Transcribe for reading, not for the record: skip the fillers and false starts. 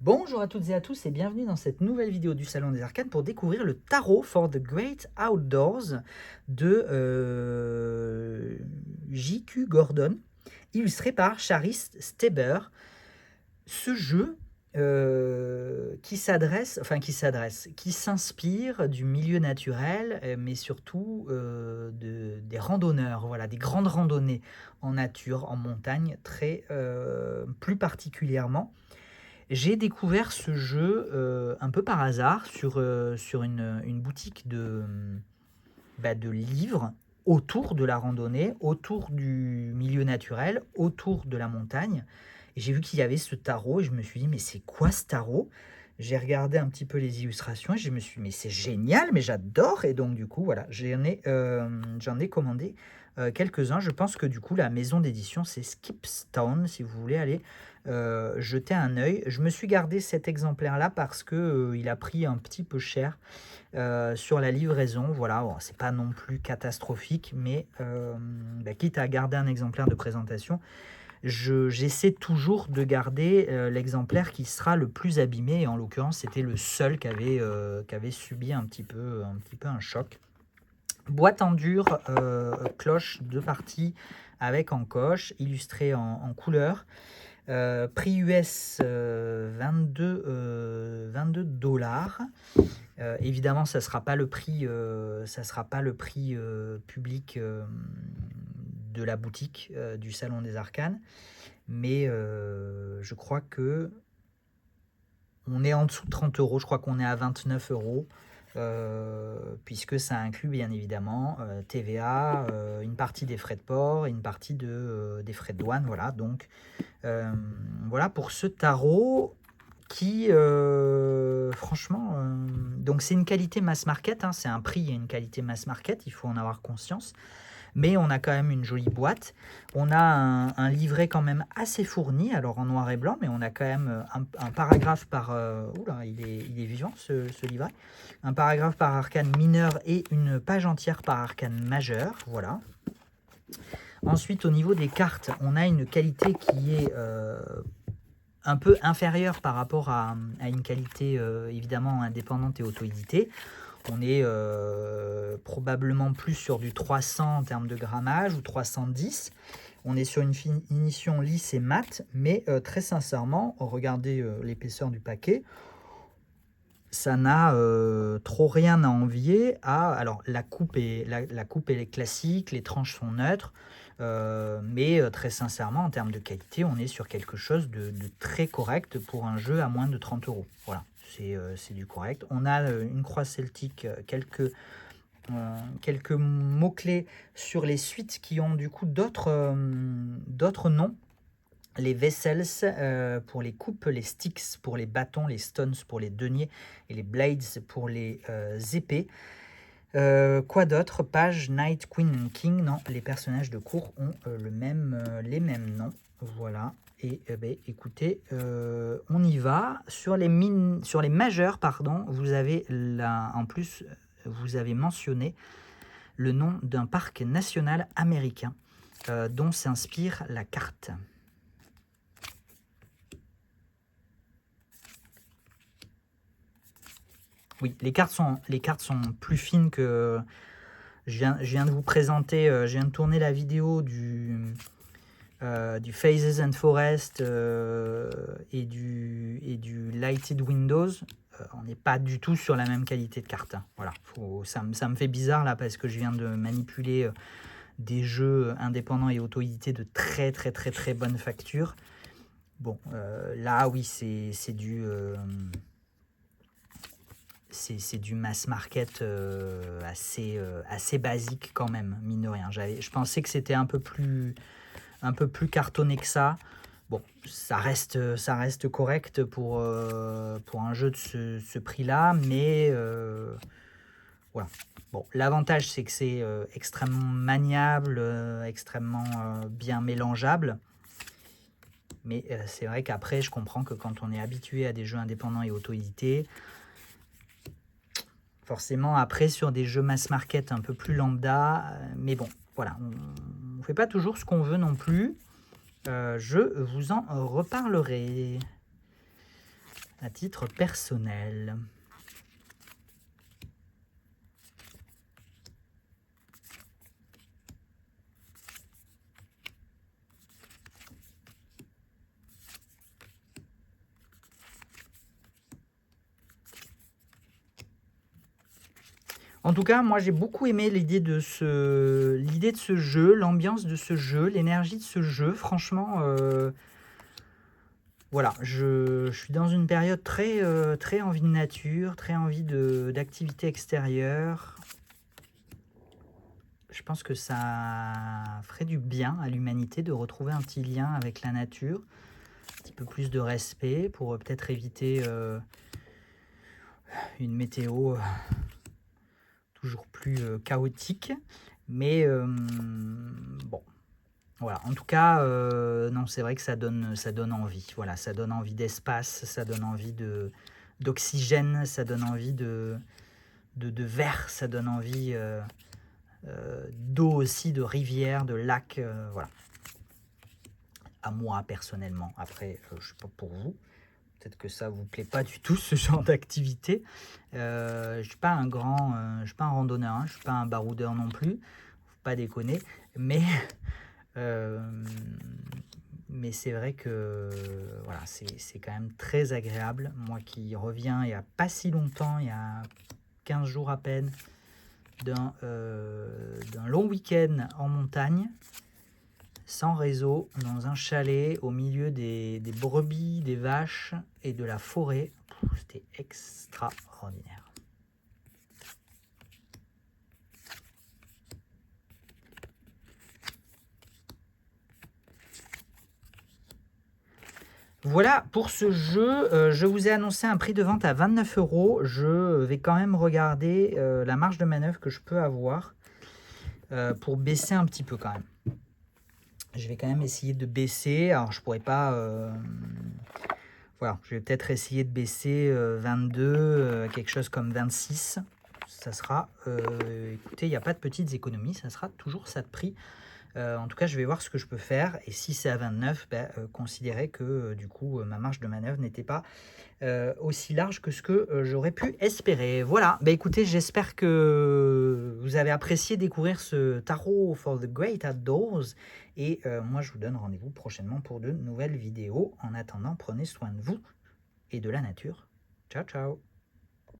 Bonjour à toutes et à tous et bienvenue dans cette nouvelle vidéo du Salon des Arcades pour découvrir le tarot for the Great Outdoors de J.Q. Gordon, illustré par Charis Steber. Ce jeu qui s'inspire du milieu naturel, mais surtout des randonneurs, voilà, des grandes randonnées en nature, en montagne, plus particulièrement. J'ai découvert ce jeu un peu par hasard sur une boutique de livres autour de la randonnée, autour du milieu naturel, autour de la montagne. Et j'ai vu qu'il y avait ce tarot et je me suis dit, mais c'est quoi ce tarot? J'ai regardé un petit peu les illustrations et je me suis dit, mais c'est génial, mais j'adore. Et donc, du coup, voilà, j'en ai commandé quelques-uns. Je pense que du coup, la maison d'édition, c'est Skipstone, si vous voulez aller jeter un œil. Je me suis gardé cet exemplaire-là parce que il a pris un petit peu cher sur la livraison. Voilà, bon, c'est pas non plus catastrophique, mais quitte à garder un exemplaire de présentation, j'essaie toujours de garder l'exemplaire qui sera le plus abîmé. Et en l'occurrence, c'était le seul qui avait subi un petit peu un choc. Boîte en dur, cloche de partie avec encoche, illustré en couleur. Prix US 22 dollars. Évidemment, ça sera pas le prix public de la boutique du Salon des Arcanes, mais je crois que on est en dessous de 30 euros. Je crois qu'on est à 29 euros. Puisque ça inclut bien évidemment TVA, une partie des frais de port et une partie des frais de douane. Voilà, donc voilà pour ce tarot qui, franchement, donc c'est une qualité mass market, hein, c'est un prix et une qualité mass market, il faut en avoir conscience. Mais on a quand même une jolie boîte. On a un livret quand même assez fourni, alors en noir et blanc, mais on a quand même un paragraphe par... oula, il est vivant ce livret. Un paragraphe par arcane mineur et une page entière par arcane majeur, voilà. Ensuite, au niveau des cartes, on a une qualité qui est un peu inférieure par rapport à une qualité évidemment indépendante et auto-éditée. On est probablement plus sur du 300 en termes de grammage ou 310. On est sur une finition lisse et mate, mais très sincèrement, regardez l'épaisseur du paquet, ça n'a trop rien à envier à... Alors, la coupe est classique, les tranches sont neutres, mais très sincèrement, en termes de qualité, on est sur quelque chose de très correct pour un jeu à moins de 30 euros. Voilà, c'est du correct. On a une croix celtique, quelques mots-clés sur les suites qui ont du coup d'autres noms. Les vessels pour les coupes, les sticks pour les bâtons, les stones pour les deniers et les blades pour les épées. Quoi d'autre? Page, Knight, Queen and King. Non, les personnages de cour ont les mêmes noms. Voilà. Et écoutez, on y va. Sur les majeurs, pardon, vous avez là, en plus, vous avez mentionné le nom d'un parc national américain dont s'inspire la carte. Oui, les cartes sont plus fines que... Je viens de vous présenter, je viens de tourner la vidéo du Phases and Forest et du Lighted Windows. On n'est pas du tout sur la même qualité de carte. Voilà, ça me fait bizarre là parce que je viens de manipuler des jeux indépendants et auto-édités de très très très très bonne facture. Bon, là oui, c'est du... c'est du mass market assez basique quand même, mine de rien. Je pensais que c'était un peu plus cartonné que ça. Bon, ça reste correct pour un jeu de ce prix-là, mais voilà. Bon, l'avantage, c'est que c'est extrêmement maniable, extrêmement bien mélangeable. Mais c'est vrai qu'après, je comprends que quand on est habitué à des jeux indépendants et auto-édités, forcément, après, sur des jeux mass market un peu plus lambda, mais bon, voilà, on ne fait pas toujours ce qu'on veut non plus. Je vous en reparlerai. à titre personnel. En tout cas, moi j'ai beaucoup aimé l'idée de ce jeu, l'ambiance de ce jeu, l'énergie de ce jeu. Franchement, voilà, je suis dans une période très envie de nature, très envie d'activité extérieure. Je pense que ça ferait du bien à l'humanité de retrouver un petit lien avec la nature, un petit peu plus de respect pour peut-être éviter une météo toujours plus chaotique. Mais bon, voilà. En tout cas, non, c'est vrai que ça donne envie. Voilà, ça donne envie d'espace, ça donne envie d'oxygène, ça donne envie de verre, ça donne envie d'eau aussi, de rivière, de lac, voilà. À moi personnellement. Après, je ne sais pas pour vous. Peut-être que ça vous plaît pas du tout ce genre d'activité. Je suis pas je suis pas un randonneur, hein, je suis pas un baroudeur non plus. Faut pas déconner. Mais euh, mais c'est vrai que voilà, c'est quand même très agréable. Moi qui reviens il n'y a pas si longtemps, il y a 15 jours à peine, d'un long week-end en montagne, sans réseau, dans un chalet, au milieu des brebis, des vaches et de la forêt. C'était extraordinaire. Voilà pour ce jeu. Je vous ai annoncé un prix de vente à 29 €. Je vais quand même regarder la marge de manœuvre que je peux avoir pour baisser un petit peu quand même. Je vais quand même essayer de baisser. Alors, je pourrais pas... voilà, je vais peut-être essayer de baisser 22, quelque chose comme 26. Ça sera... écoutez, il n'y a pas de petites économies. Ça sera toujours ça de prix. En tout cas, je vais voir ce que je peux faire. Et si c'est à 29, considérez que du coup, ma marge de manœuvre n'était pas aussi large que ce que j'aurais pu espérer. Voilà, écoutez, j'espère que vous avez apprécié découvrir ce tarot for the great outdoors. Et moi, je vous donne rendez-vous prochainement pour de nouvelles vidéos. En attendant, prenez soin de vous et de la nature. Ciao, ciao!